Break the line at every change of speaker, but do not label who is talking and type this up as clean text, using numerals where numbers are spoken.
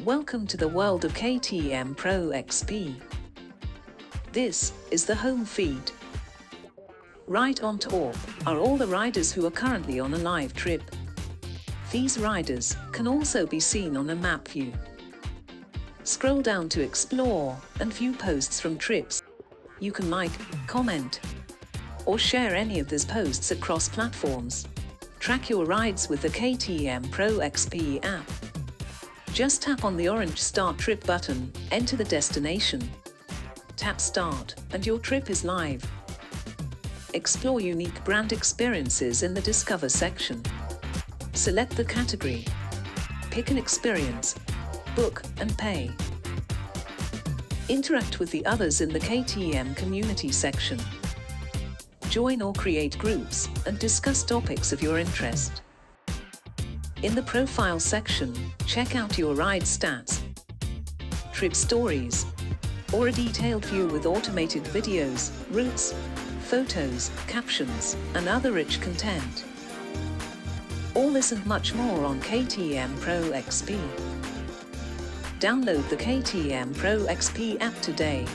Welcome to the world of KTM Pro-XP. This is the home feed. Right on top are all the riders who are currently on a live trip. These riders can also be seen on a map view. Scroll down to explore and view posts from trips. You can like, comment, or share any of these posts across platforms. Track your rides with the KTM Pro-XP app. Just tap on the orange Start Trip button, enter the destination. Tap Start, and your trip is live. Explore unique brand experiences in the Discover section. Select the category. Pick an experience. Book and pay. Interact with the others in the KTM Community section. Join or create groups and discuss topics of your interest. In the Profile section, check out your ride stats, trip stories, or a detailed view with automated videos, routes, photos, captions, and other rich content. All this and much more on KTM Pro-XP. Download the KTM Pro-XP app today.